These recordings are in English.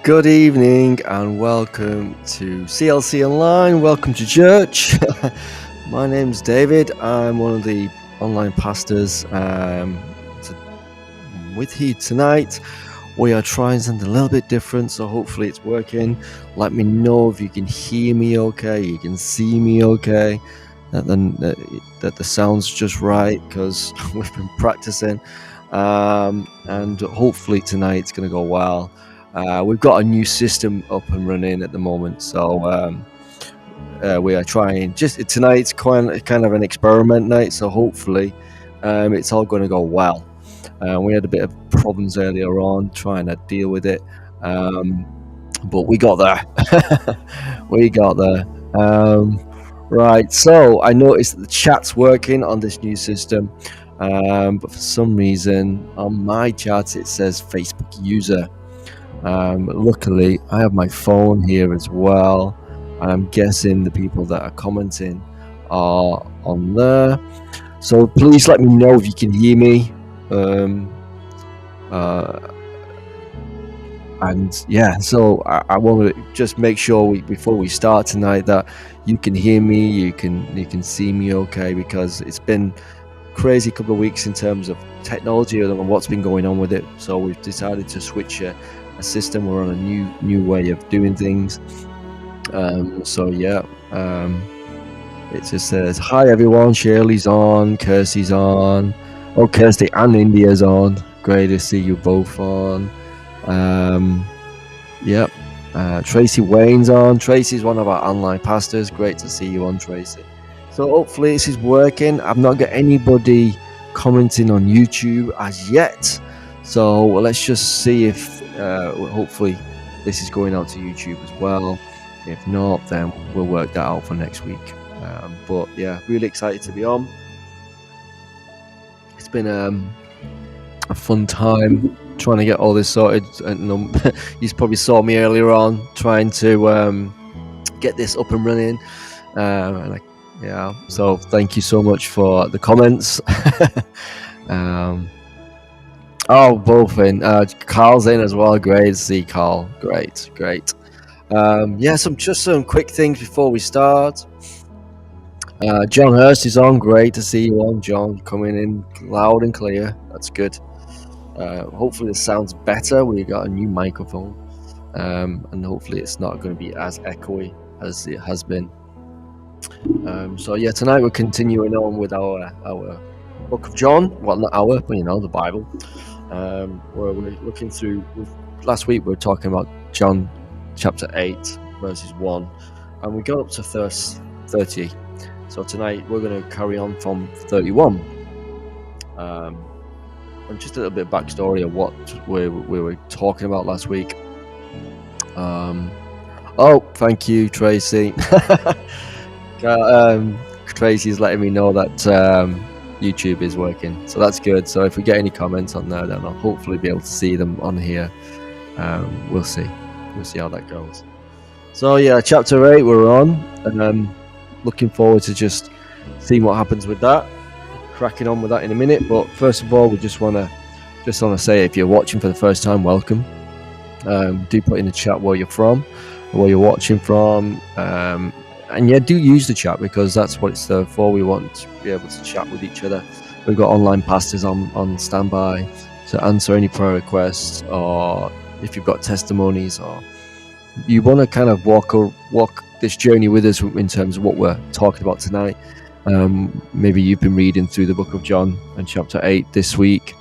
Good evening and welcome to CLC Online. Welcome to church. My name's David. I'm one of the online pastors with you tonight. We are trying something a little bit different, so hopefully it's working. Let me know if you can hear me okay, you can see me okay, that the sound's just right, because we've been practicing. And hopefully tonight it's going to go well. We've got a new system up and running at the moment, so we are trying. Just tonight's kind of an experiment night, so hopefully it's all going to go well. We had a bit of problems earlier on trying to deal with it, but we got there. We got there. Right, so I noticed that the chat's working on this new system, but for some reason on my chat it says Facebook user. Luckily, I have my phone here as well. I'm guessing the people that are commenting are on there. So please let me know if you can hear me. And yeah, so I want to just make sure before we start tonight that you can hear me, you can see me okay, because it's been crazy couple of weeks in terms of technology and what's been going on with it. So we've decided to switch a system. We're on a new way of doing things. So yeah, it just says hi everyone. Shirley's on, Kirsty's on. Oh, Kirsty and India's on. Great to see you both on. Yep. Tracy Wayne's on. Tracy's one of our online pastors. Great to see you on, Tracy. So hopefully this is working. I've not got anybody commenting on YouTube as yet. So let's just see if hopefully this is going out to YouTube as well. If not, then we'll work that out for next week. But yeah, really excited to be on. It's been a fun time trying to get all this sorted. And you probably saw me earlier on trying to get this up and running. Yeah, so thank you so much for the comments. Oh, both in. Carl's in as well. Great to see Carl. Great. Yeah, some quick things before we start. John Hurst is on. Great to see you on, John. Coming in loud and clear. That's good. Hopefully this sounds better. We got a new microphone, and hopefully it's not going to be as echoey as it has been. So yeah, tonight we're continuing on with our book of John. Well, not our, but the Bible. Where we're looking through. Last week we were talking about John chapter 8 verses 1, and we got up to verse 30. So tonight we're going to carry on from 31. And just a little bit of backstory of what we were talking about last week. Oh, thank you, Tracy. Tracy's letting me know that YouTube is working, so that's good. So if we get any comments on there, then I'll hopefully be able to see them on here. We'll see how that goes. So yeah, chapter 8 we're on, and looking forward to just seeing what happens with that. Cracking on with that in a minute, but first of all, we just want to say, if you're watching for the first time, welcome. Do put in the chat where you're from, or where you're watching from, and yeah, do use the chat, because that's what it's there for. We want to be able to chat with each other. We've got online pastors on standby to answer any prayer requests, or if you've got testimonies, or you want to kind of walk this journey with us in terms of what we're talking about tonight. Maybe you've been reading through the book of John and chapter 8 this week,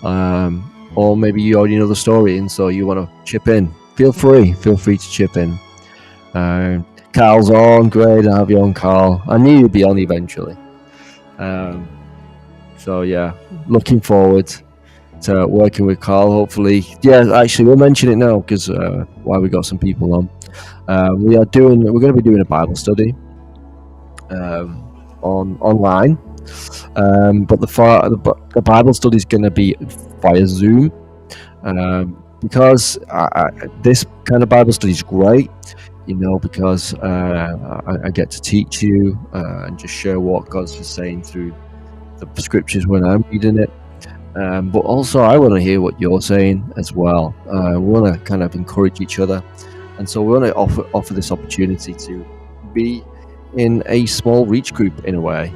or maybe you already know the story and so you want to chip in. Feel free to chip in. Carl's on. Great to have you on, Carl. I knew you'd be on eventually. So yeah, looking forward to working with Carl. Hopefully, yeah. Actually, we'll mention it now because while we got some people on, we're going to be doing a Bible study online, but the Bible study is going to be via Zoom, because this kind of Bible study is great. Because I get to teach you and just share what God's saying through the scriptures when I'm reading it. But also, I want to hear what you're saying as well. We want to kind of encourage each other, and so we want to offer this opportunity to be in a small reach group in a way.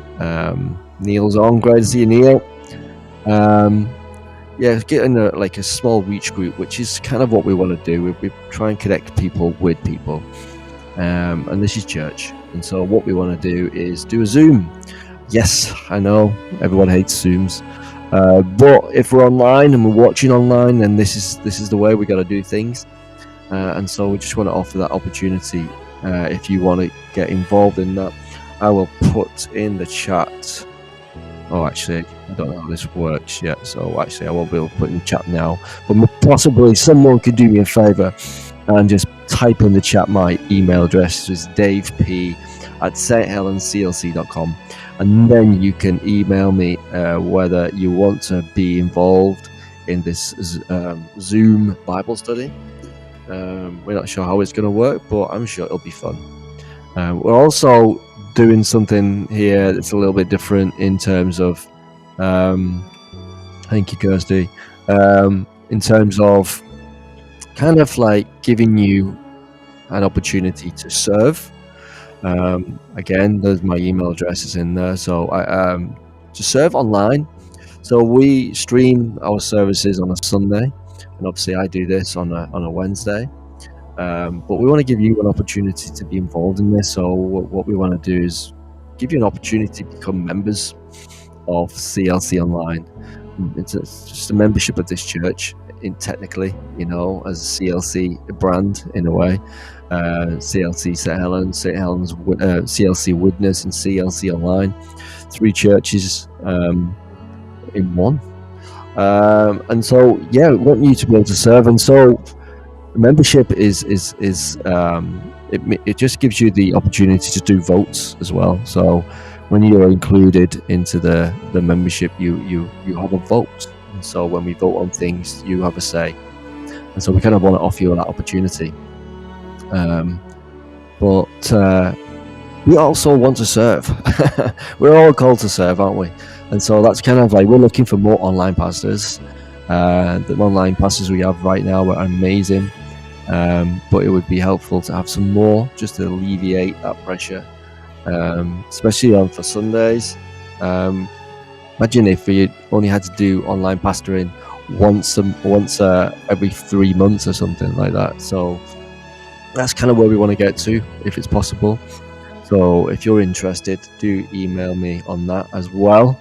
Neil's on, great to see you, Neil. Yeah, get in a small reach group, which is kind of what we want to do. We try and connect people with people, and this is church. And so what we want to do is do a Zoom. Yes, I know everyone hates Zooms, but if we're online and we're watching online, then this is the way we got to do things. And so we just want to offer that opportunity. If you want to get involved in that, I will put in the chat. Oh, actually, I don't know how this works yet, so actually I won't be able to put in the chat now. But possibly someone could do me a favour and just type in the chat my email address, which is daveP@sthelensclc.com, and then you can email me whether you want to be involved in this Zoom Bible study. We're not sure how it's going to work, but I'm sure it'll be fun. We're also doing something here that's a little bit different in terms of thank you, Kirsty, in terms of kind of like giving you an opportunity to serve. Again, there's my email address is in there, so to serve online. So we stream our services on a Sunday, and obviously I do this on a Wednesday. But we want to give you an opportunity to be involved in this. So what we want to do is give you an opportunity to become members of CLC Online. It's just a membership of this church, technically, as a CLC brand in a way. CLC St Helens, CLC Witness, and CLC Online, 3 churches in one. And so, yeah, we want you to be able to serve. And so membership is it just gives you the opportunity to do votes as well. So when you're included into the membership, you have a vote. And so when we vote on things, you have a say. And so we kind of want to offer you that opportunity. But we also want to serve. We're all called to serve, aren't we? And so that's kind of like, we're looking for more online pastors. The online pastors we have right now are amazing. But it would be helpful to have some more, just to alleviate that pressure, especially for Sundays. Imagine if we only had to do online pastoring once every 3 months or something like that. So that's kind of where we want to get to, if it's possible. So if you're interested, do email me on that as well.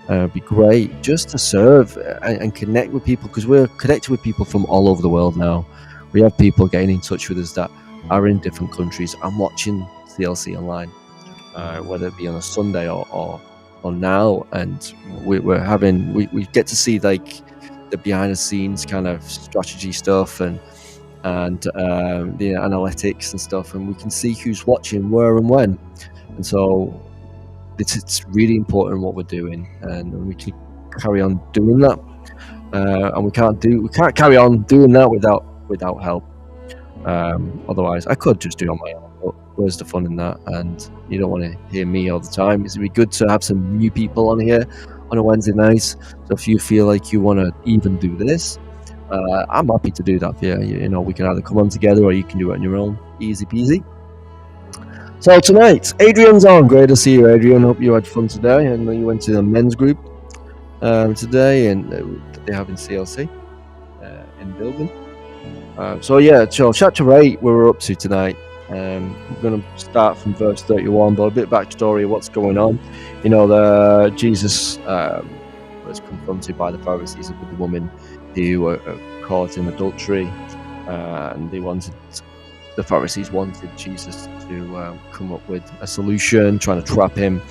It'd be great just to serve and connect with people, because we're connected with people from all over the world now. We have people getting in touch with us that are in different countries and watching CLC Online, whether it be on a Sunday or now. And we get to see like the behind the scenes kind of strategy stuff and the analytics and stuff, and we can see who's watching where and when. And so it's really important what we're doing, and we can carry on doing that. And we can't carry on doing that without help. Otherwise, I could just do it on my own, but where's the fun in that? And you don't want to hear me all the time. It'd be good to have some new people on here on a Wednesday night. So if you feel like you want to even do this, I'm happy to do that for you. We can either come on together or you can do it on your own. Easy peasy. So tonight, Adrian's on. Great to see you, Adrian. Hope you had fun today, and you went to the men's group today, and they're having CLC in building. So chapter 8 we're up to tonight. We're going to start from verse 31, but a bit backstory of what's going on. Jesus was confronted by the Pharisees with the woman who were caught in adultery, and the Pharisees wanted Jesus to come up with a solution, trying to trap him.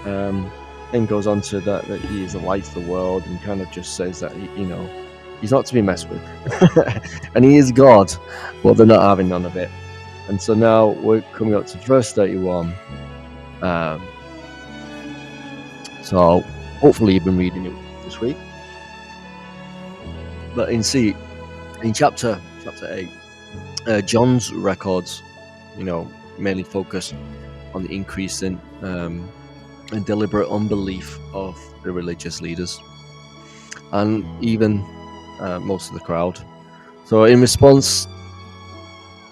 Then goes on to that he is the light of the world, and kind of just says that he's not to be messed with, and he is God, but they're not having none of it. And so now we're coming up to verse 31. So hopefully you've been reading it this week. But in chapter 8, John's records, mainly focus on the increasing and deliberate unbelief of the religious leaders. and even most of the crowd. So in response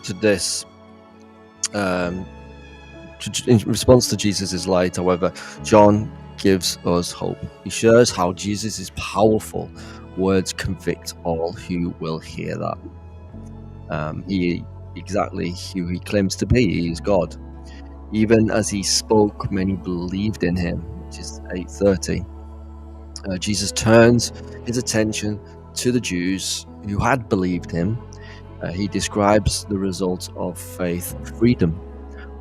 to this, in response to Jesus' light, however, John gives us hope. He shares how Jesus' powerful words convict all who will hear that. He exactly who he claims to be. He is God. Even as he spoke, many believed in him, which is 8:30. Jesus turns his attention to the Jews who had believed him. He describes the result of faith, freedom,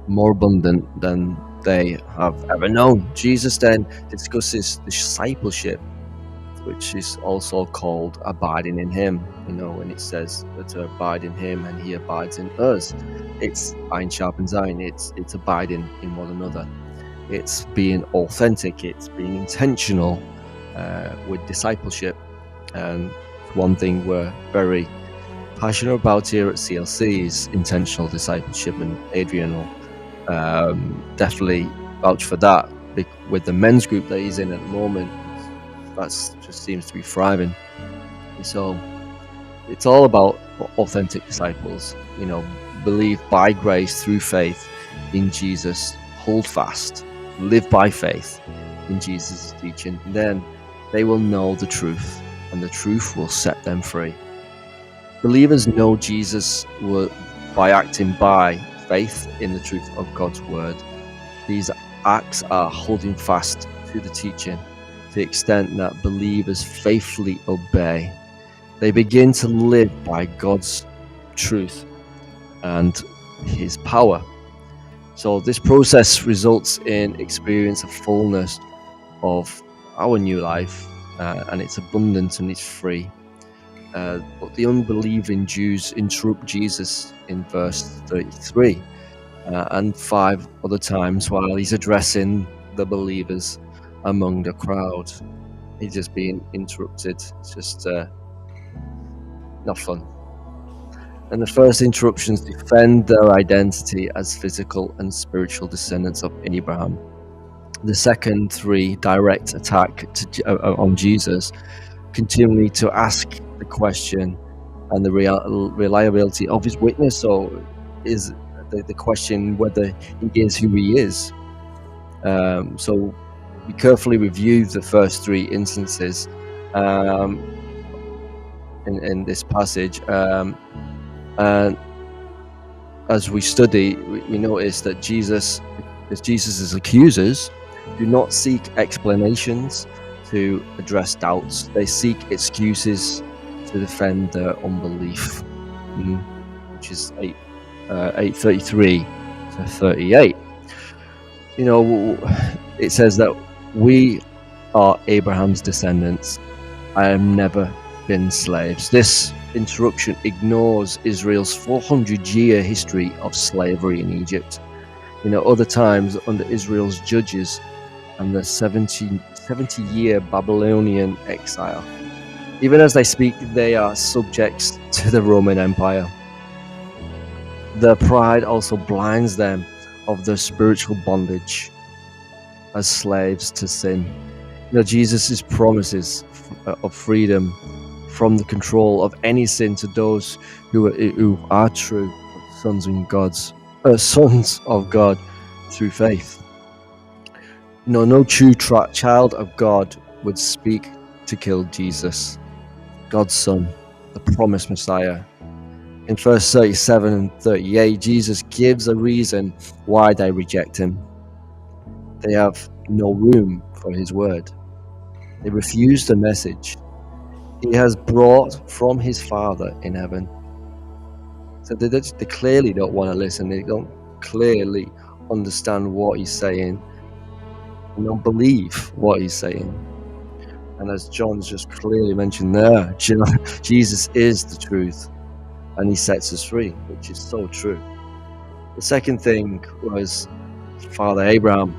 more abundant than they have ever known. Jesus then discusses discipleship, which is also called abiding in him. When it says to abide in him and he abides in us, it's iron sharpens iron. It's abiding in one another. It's being authentic. It's being intentional with discipleship. And one thing we're very passionate about here at CLC is intentional discipleship, and Adrian will definitely vouch for that. With the men's group that he's in at the moment, that just seems to be thriving. So it's all about authentic disciples. Believe by grace through faith in Jesus, hold fast, live by faith in Jesus' teaching. Then they will know the truth, and the truth will set them free. Believers know Jesus by acting by faith in the truth of God's word. These acts are holding fast to the teaching to the extent that believers faithfully obey. They begin to live by God's truth and his power. So this process results in experience of fullness of our new life, and it's abundant and it's free. But the unbelieving Jews interrupt Jesus in verse 33 and 5 other times while he's addressing the believers among the crowd. He's just being interrupted. It's just not fun. And the first interruptions defend their identity as physical and spiritual descendants of Abraham. The second 3 direct attack on Jesus, continually to ask the question and the reliability of his witness. So is the question whether he is who he is. So we carefully review the first 3 instances in this passage, and as we study, we notice that Jesus' accusers do not seek explanations to address doubts. They seek excuses to defend their unbelief, which is 8:33 to 38. It says that we are Abraham's descendants. I have never been slaves. This interruption ignores Israel's 400-year history of slavery in Egypt. Other times under Israel's judges and the 70-year Babylonian exile. Even as they speak, they are subjects to the Roman Empire. Their pride also blinds them of their spiritual bondage as slaves to sin. Jesus' promises of freedom from the control of any sin to those who are true sons of God through faith. No true child of God would speak to kill Jesus, God's Son, the promised Messiah. In verse 37 and 38, Jesus gives a reason why they reject him. They have no room for his word. They refuse the message he has brought from his Father in heaven. So they clearly don't want to listen. They don't clearly understand what he's saying. They don't believe what he's saying. And as John's just clearly mentioned there, Jesus is the truth, and he sets us free, which is so true. The second thing was Father Abraham,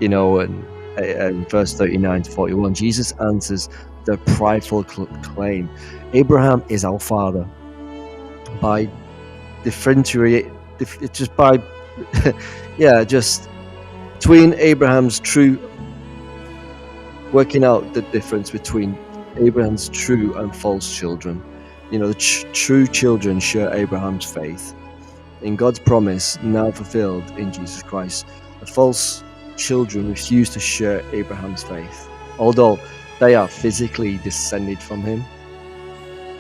and verse 39 to 41, Jesus answers the prideful claim. Abraham is our father. By just by, just between Abraham's true, working out the difference between Abraham's true and false children. The true children share Abraham's faith in God's promise, now fulfilled in Jesus Christ. The false children refuse to share Abraham's faith, although they are physically descended from him.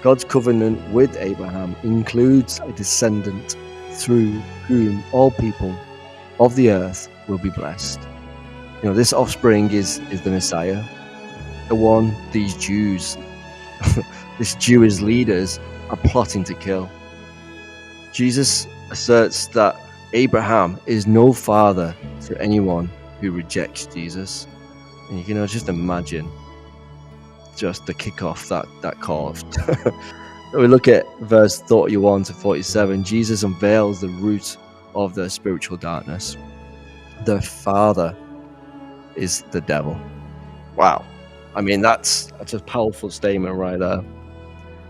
God's covenant with Abraham includes a descendant through whom all people of the earth will be blessed. This offspring is the Messiah, the one these Jews, these Jewish leaders are plotting to kill. Jesus asserts that Abraham is no father to anyone who rejects Jesus. And you can just imagine just the kickoff that caused. We look at verse 31 to 47. Jesus unveils the root of their spiritual darkness. Their father is the devil. Wow. I mean, that's a powerful statement right there.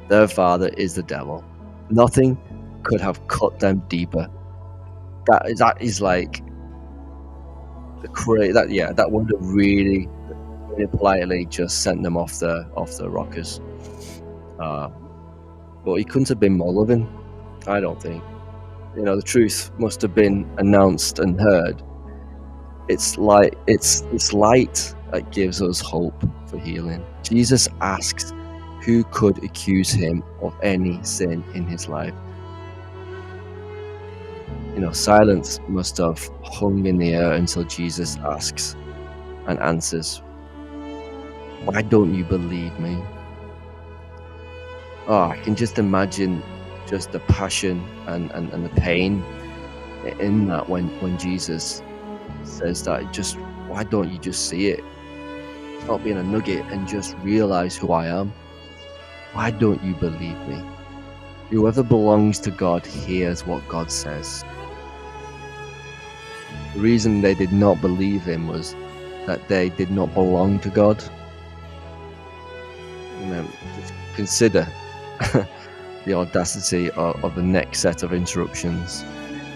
Their father is the devil. Nothing could have cut them deeper. That is like the crazy. That would have really politely just sent them off the rockers. But he couldn't have been more loving, I don't think. The truth must have been announced and heard. It's light that gives us hope for healing. Jesus asks, who could accuse him of any sin in his life? Silence must have hung in the air until Jesus asks and answers, why don't you believe me? I can just imagine just the passion and the pain in that when Jesus says that, why don't you just see it? Stop being a nugget and just realize who I am. Why don't you believe me? Whoever belongs to God hears what God says. The reason they did not believe him was that they did not belong to God. Just consider the audacity of the next set of interruptions.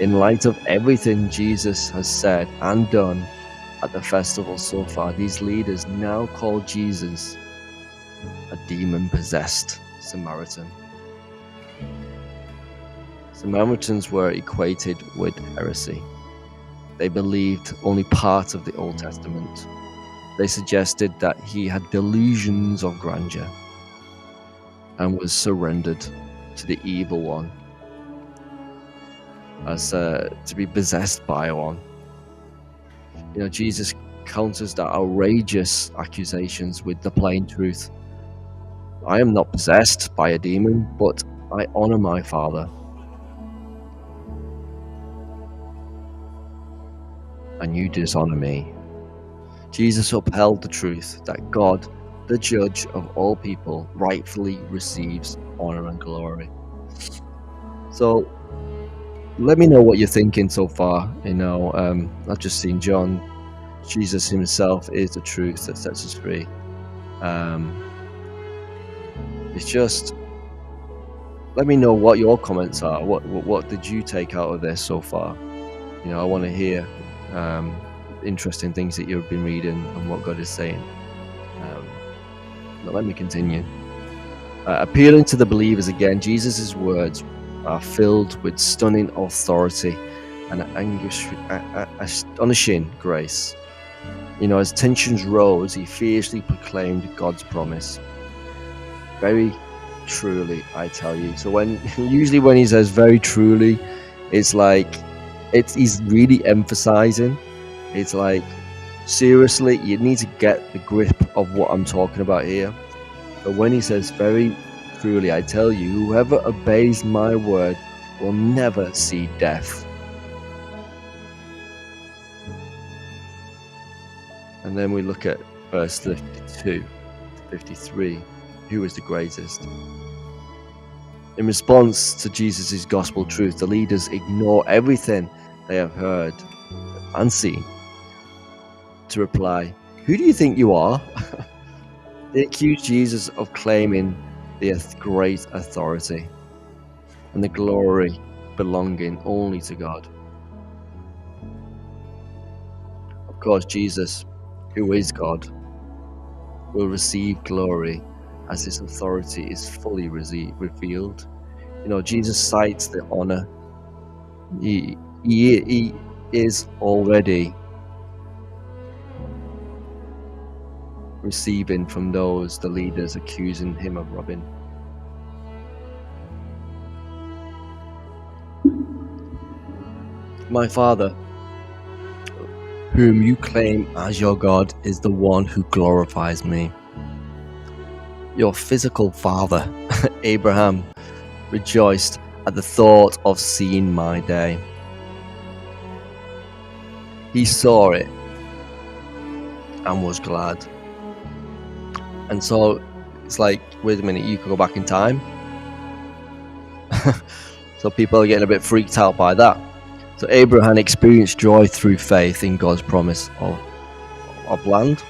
In light of everything Jesus has said and done at the festival so far, these leaders now call Jesus a demon-possessed Samaritan. Samaritans were equated with heresy. They believed only part of the Old Testament. They suggested that he had delusions of grandeur and was surrendered to the evil one, as to be possessed by one. Jesus counters their outrageous accusations with the plain truth. I am not possessed by a demon, but I honor my Father, and you dishonor me. Jesus upheld the truth that God, the judge of all people, rightfully receives honor and glory. So let me know what you're thinking so far. I've just seen John. Jesus himself is the truth that sets us free. It's just, let me know what your comments are. What did you take out of this so far? I want to hear interesting things that you've been reading and what God is saying. But let me continue. Appealing to the believers again, Jesus' words are filled with stunning authority and astonishing grace. As tensions rose, he fiercely proclaimed God's promise. Very truly, I tell you. So usually when he says very truly, it's like he's really emphasizing. It's like, seriously, you need to get the grip of what I'm talking about here. But when he says very truly, I tell you, whoever obeys my word will never see death. And then we look at verse 52 to 53. Who is the greatest? In response to Jesus' gospel truth, the leaders ignore everything they have heard and seen to reply, who do you think you are? They accuse Jesus of claiming the great authority and the glory belonging only to God. Of course, Jesus, who is God, will receive glory as his authority is fully revealed. Jesus cites the honor he is already receiving from the leaders accusing him of robbing. My Father, whom you claim as your God, is the one who glorifies me. Your physical father, Abraham, rejoiced at the thought of seeing my day. He saw it and was glad. And so it's like, wait a minute, you could go back in time? So people are getting a bit freaked out by that. So Abraham experienced joy through faith in God's promise of land,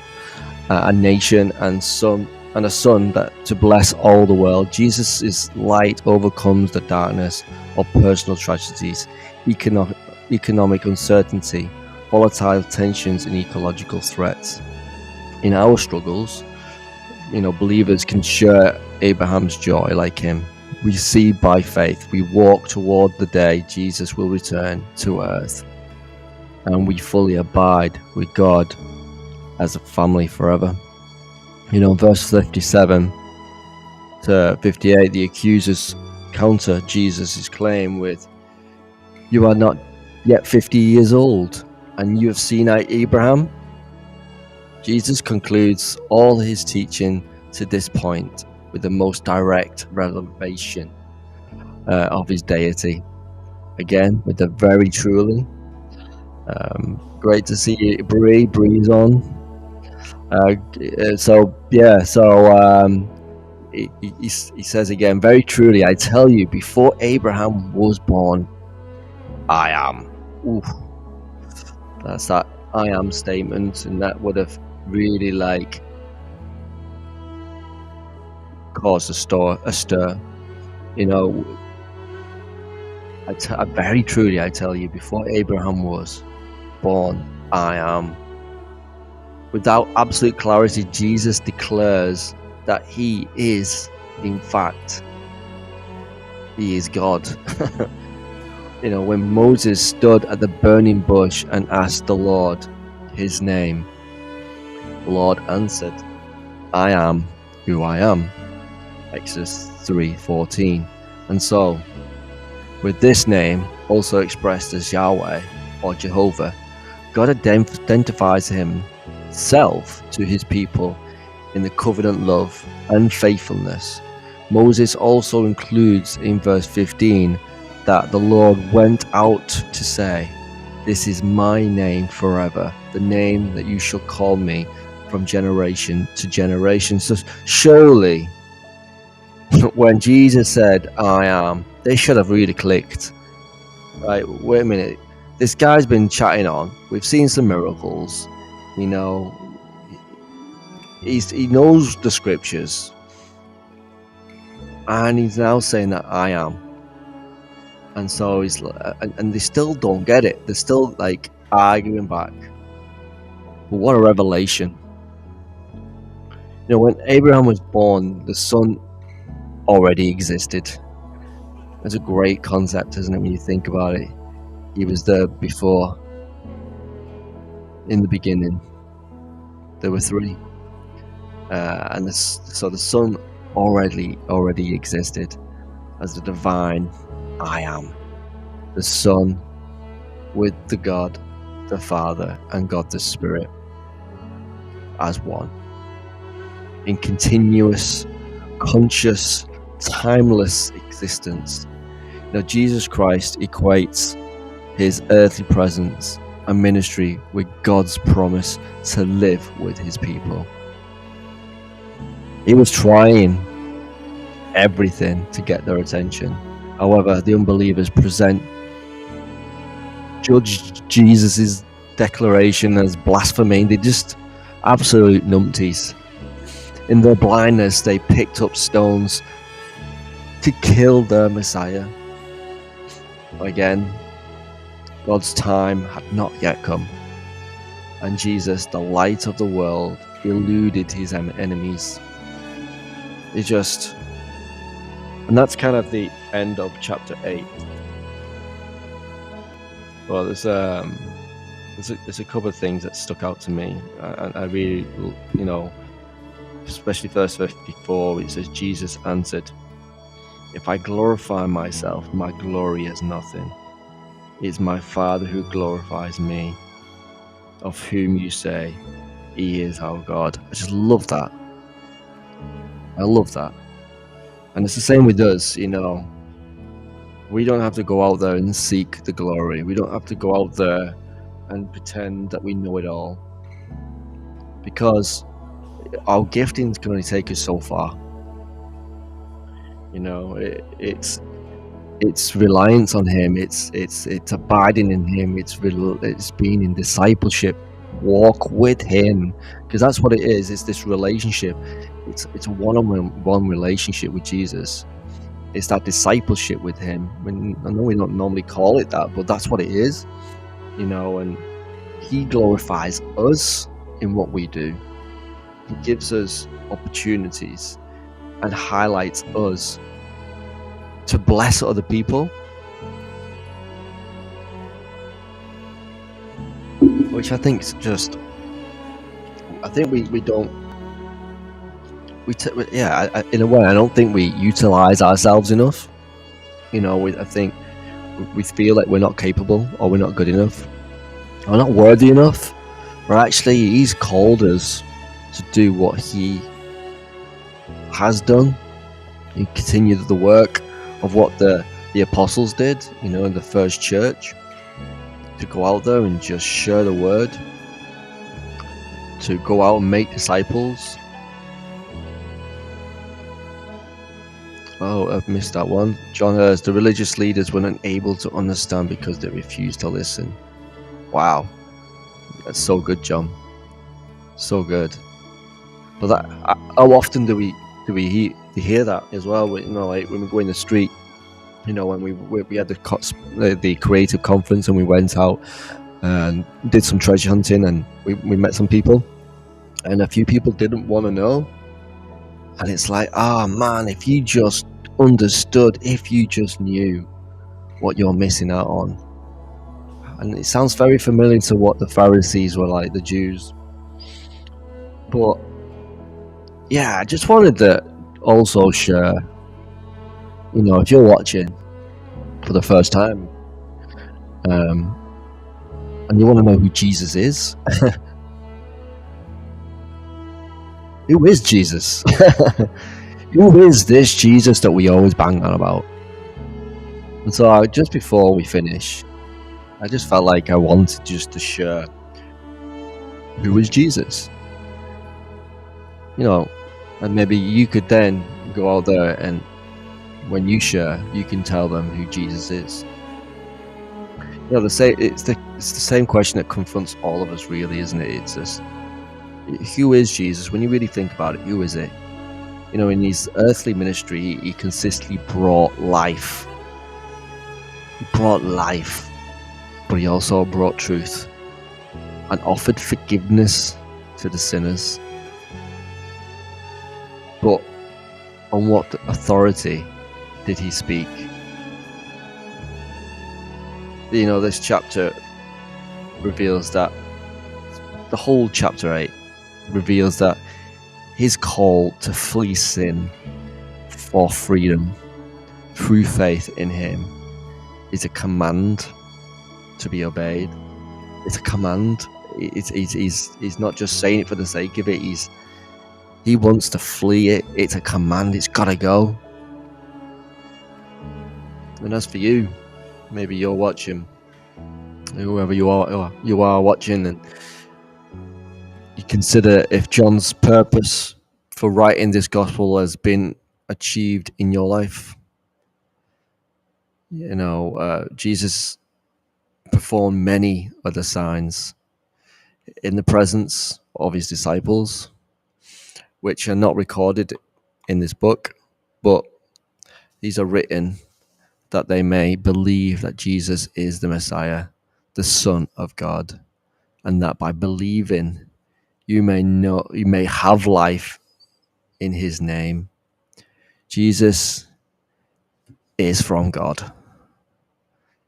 a nation, and a son that to bless all the world. Jesus' light overcomes the darkness of personal tragedies, economic uncertainty, volatile tensions, and ecological threats. In our struggles, believers can share Abraham's joy like him. We see by faith, we walk toward the day Jesus will return to earth, and we fully abide with God as a family forever. Verse 57 to 58, the accusers counter Jesus' claim with, "You are not yet 50 years old, and you have seen Abraham?" Jesus concludes all his teaching to this point with the most direct revelation of his deity. Again, with the very truly. Great to see you, Bree's on. He says again, "Very truly, I tell you, before Abraham was born, I am." Oof. That's that "I am" statement, and that would have really caused a stir. Very truly, I tell you, before Abraham was born, I am. Without absolute clarity, Jesus declares that he is, in fact, he is God. When Moses stood at the burning bush and asked the Lord his name, the Lord answered, "I am who I am." Exodus 3:14. And so, with this name, also expressed as Yahweh or Jehovah, God identifies himself to his people in the covenant love and faithfulness. Moses also includes in verse 15 that the Lord went out to say, "This is my name forever, the name that you shall call me from generation to generation." So surely, when Jesus said, "I am," they should have really clicked. Right, wait a minute. This guy's been chatting on. We've seen some miracles. He knows the scriptures. And he's now saying that I am. And so he's and they still don't get it. They're still arguing back. But what a revelation. When Abraham was born, the son already existed. It's a great concept, isn't it, when you think about it? He was there before. In the beginning, there were three. So the son already existed as the divine I am, the Son with the God, the Father, and God the Spirit as one, in continuous, conscious, timeless existence. Jesus Christ equates his earthly presence and ministry with God's promise to live with his people. He was trying everything to get their attention. However, the unbelievers judge Jesus' declaration as blasphemy. They just absolute numpties. In their blindness, they picked up stones to kill their Messiah. Again, God's time had not yet come, and Jesus, the light of the world, eluded his enemies. It just, and that's kind of the end of chapter 8. Well, there's a couple of things that stuck out to me. I really, especially verse 54, it says, Jesus answered, "If I glorify myself, my glory is nothing. It is my Father who glorifies me, of whom you say, He is our God." I just love that. I love that. And it's the same with us, We don't have to go out there and seek the glory. We don't have to go out there and pretend that we know it all. Because our gifting can only take us so far. It's reliance on Him. It's abiding in Him. It's being in discipleship. Walk with Him, because that's what it is. It's this relationship. It's a one-on-one relationship with Jesus. It's that discipleship with Him. I know we don't normally call it that, but that's what it is. And He glorifies us in what we do. He gives us opportunities and highlights us to bless other people, which I think is just, I think we don't, in a way, I don't think we utilize ourselves enough. I think we feel like we're not capable, or we're not good enough, or not worthy enough. Or actually, He's called us to do what He has done and continue the work of what the apostles did, in the first church, to go out there and just share the word, to go out and make disciples. Oh, I've missed that one. John Hurst, the religious leaders were unable to understand because they refused to listen. Wow. That's so good, John. So good. But how often do we hear that as well? Like when we go in the street, when we had the creative conference, and we went out and did some treasure hunting, and we met some people, and a few people didn't want to know. And it's like, man, if you just understood, if you just knew what you're missing out on. And it sounds very familiar to what the Pharisees were like, the Jews. But yeah, I just wanted to also share, if you're watching for the first time, and you want to know who Jesus is, who is Jesus? Who is this Jesus that we always bang on about? And so just before we finish, I just felt like I wanted just to share who is Jesus. And maybe you could then go out there, and when you share, you can tell them who Jesus is. It's the same question that confronts all of us, really, isn't it? It's just, who is Jesus? When you really think about it, who is it? In his earthly ministry, he consistently brought life. He brought life, but he also brought truth and offered forgiveness to the sinners. But on what authority did he speak? This chapter reveals that, the whole chapter 8 reveals that his call to flee sin for freedom through faith in him is a command to be obeyed. It's a command. He's not just saying it for the sake of it. He wants to flee it. It's a command. It's got to go. And as for you, maybe you're watching, whoever you are watching, and you consider if John's purpose for writing this gospel has been achieved in your life. Jesus performed many other signs in the presence of his disciples, which are not recorded in this book, but these are written that they may believe that Jesus is the Messiah, the Son of God, and that by believing you may have life in his name. Jesus is from God.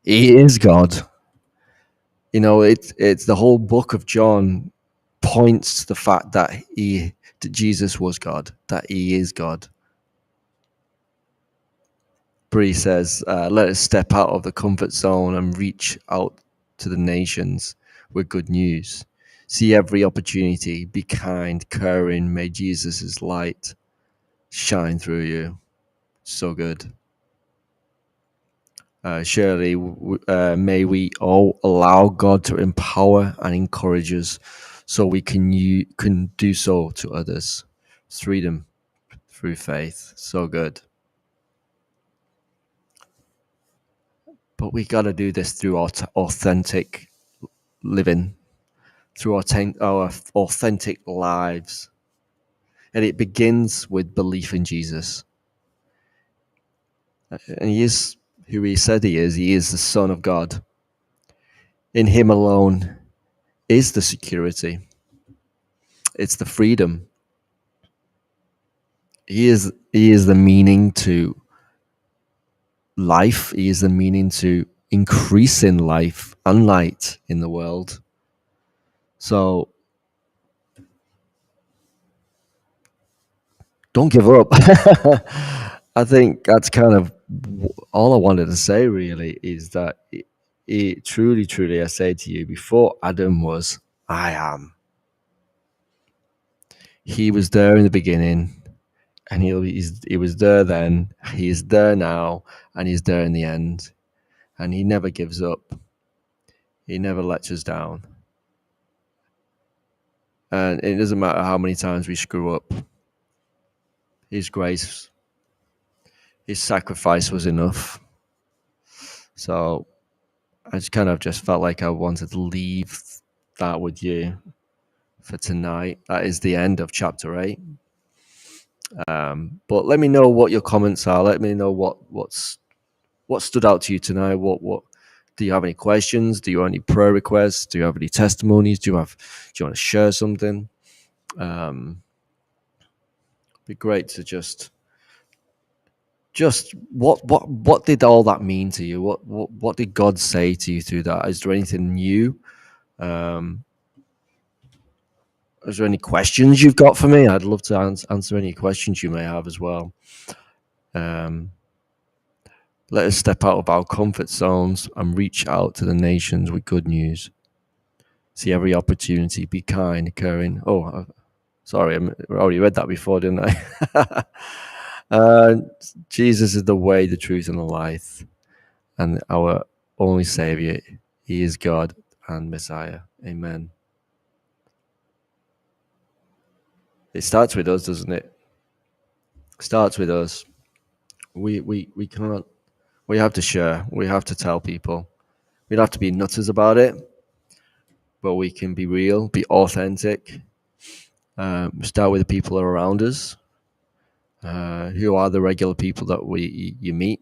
He is God. You know, it's the whole book of John points to the fact that Jesus was God, that he is God. Bree says, let us step out of the comfort zone and reach out to the nations with good news. See every opportunity, be kind, caring, may Jesus' light shine through you. So good. Shirley, may we all allow God to empower and encourage us so we can do so to others. Freedom through faith. So good. But we got to do this through our authentic living, through our authentic lives. And it begins with belief in Jesus. And he is who he said he is. He is the Son of God. In him alone is the security. It's the freedom. He is the meaning to life. He is the meaning to increase in life and light in the world. So don't give up. I think that's kind of all I wanted to say, really, is that it truly, truly, I say to you, before Adam was, I am. He was there in the beginning, and he was there then, he is there now, and he's there in the end. And he never gives up. He never lets us down. And it doesn't matter how many times we screw up. His grace, his sacrifice was enough. So I just felt like I wanted to leave that with you for tonight. That is the end of chapter 8. But let me know what your comments are. Let me know what stood out to you tonight. What do you have any questions? Do you have any prayer requests? Do you have any testimonies? Do you want to share something? Be great to just what did all that mean to you? What did God say to you through that? Is there anything new? Is there any questions you've got for me? I'd love to answer any questions you may have as well. Let us step out of our comfort zones and reach out to the nations with good news. See every opportunity, be kind, caring. Sorry, I already read that before, didn't I? Jesus is the way, the truth, and the life, and our only Savior. He is God and Messiah. Amen. It starts with us, doesn't it? It starts with us. We can't. We have to share. We have to tell people. We don't have to be nutters about it, but we can be real, be authentic. Start with the people around us, who are the regular people that you meet.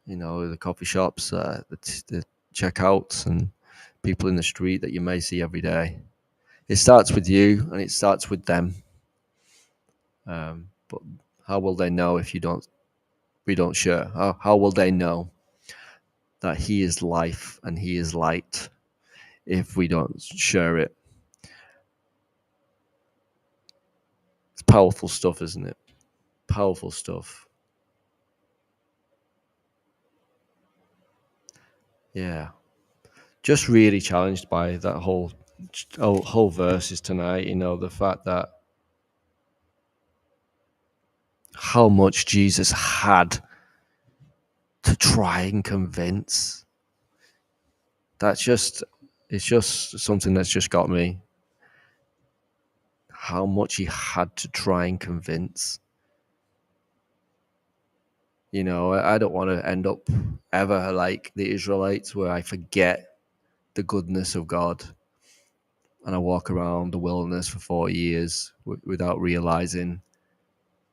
You know, the coffee shops, the checkouts, and people in the street that you may see every day. It starts with you, and it starts with them. But how will they know if we don't share? How will they know that He is life and He is light if we don't share it? It's powerful stuff, isn't it? Powerful stuff. Yeah. Just really challenged by that whole verses tonight. You know, the fact that how much Jesus had to try and convince. It's just something that's just got me. How much he had to try and convince. You know, I don't want to end up ever like the Israelites where I forget the goodness of God and I walk around the wilderness for 40 years without realizing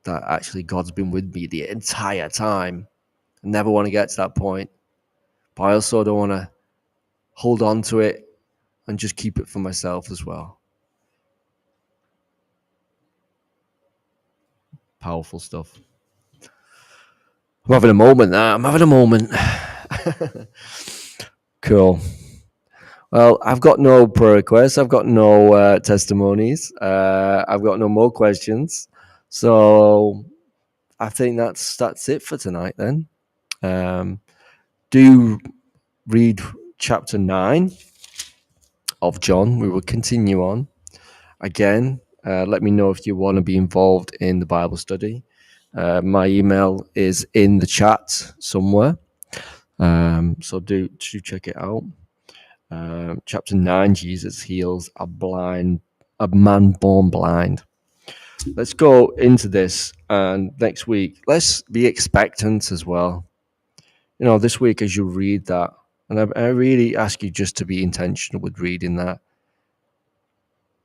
that actually God's been with me the entire time. I never want to get to that point, but I also don't want to hold on to it and just keep it for myself as well. Powerful stuff. I'm having a moment now. I'm having a moment. Cool. Well, I've got no prayer requests. I've got no testimonies. I've got no more questions. So I think that's it for tonight then. Do read chapter 9 of John. We will continue on. Again, let me know if you want to be involved in the Bible study. My email is in the chat somewhere. So do check it out. Chapter 9, Jesus heals a man born blind. Let's go into this, and next week, let's be expectant as well. You know, this week as you read that, and I really ask you just to be intentional with reading that.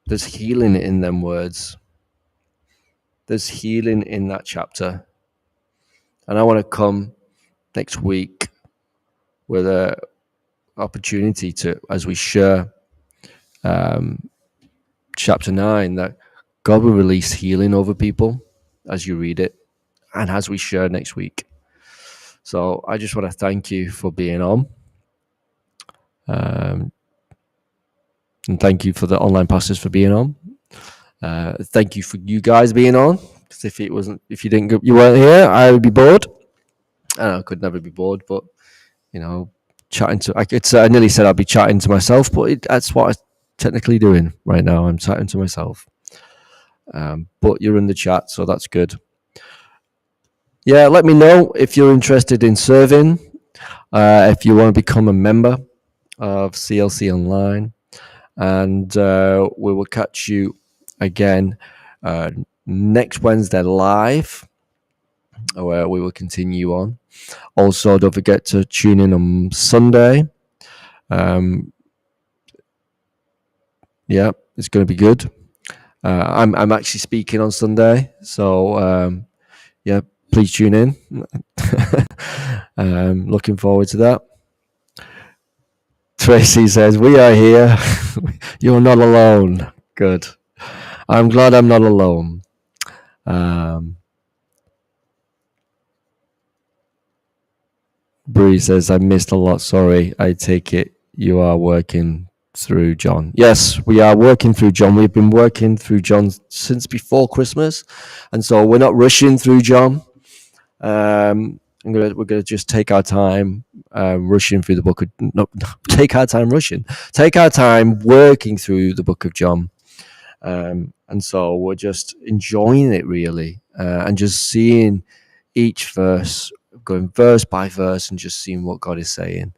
There's healing in them words. There's healing in that chapter. And I want to come next week with an opportunity to, as we share chapter 9, that God will release healing over people as you read it and as we share next week. So I just want to thank you for being on. And thank you for the online pastors for being on. Thank you for you guys being on. Because if you weren't here, I would be bored. I could never be bored, but you know, chatting to I nearly said I'd be chatting to myself, but that's what I'm technically doing right now. I'm chatting to myself. But you're in the chat, so that's good. Yeah, let me know if you're interested in serving. If you want to become a member of CLC Online, and we will catch you again next Wednesday live, where we will continue on. Also, don't forget to tune in on Sunday. Yeah, it's going to be good. I'm actually speaking on Sunday, so yeah, please tune in. Looking forward to that. Tracy says, "We are here. You're not alone." Good. I'm glad I'm not alone. Bree says, "I missed a lot. Sorry. I take it you are working through John." Yes, we are working through John. We've been working through John since before Christmas, and so we're not rushing through John. We're gonna just take our time rushing through the book of take our time working through the book of John, and so we're just enjoying it really, and just seeing each verse, going verse by verse, and just seeing what God is saying.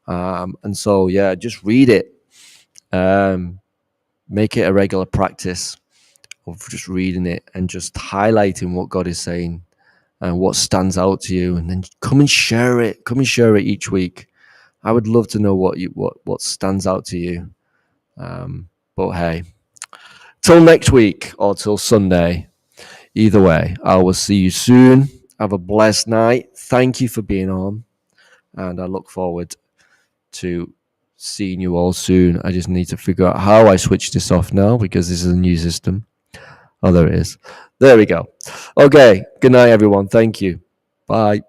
And so yeah, just read it, make it a regular practice of just reading it and just highlighting what God is saying and what stands out to you, and then come and share it each week. I would love to know what stands out to you. But hey, till next week or till Sunday, either way, I will see you soon. Have a blessed night. Thank you for being on, and I look forward to seeing you all soon. I just need to figure out how I switch this off now, because this is a new system. Oh, there it is. There we go. Okay. Good night, everyone. Thank you. Bye.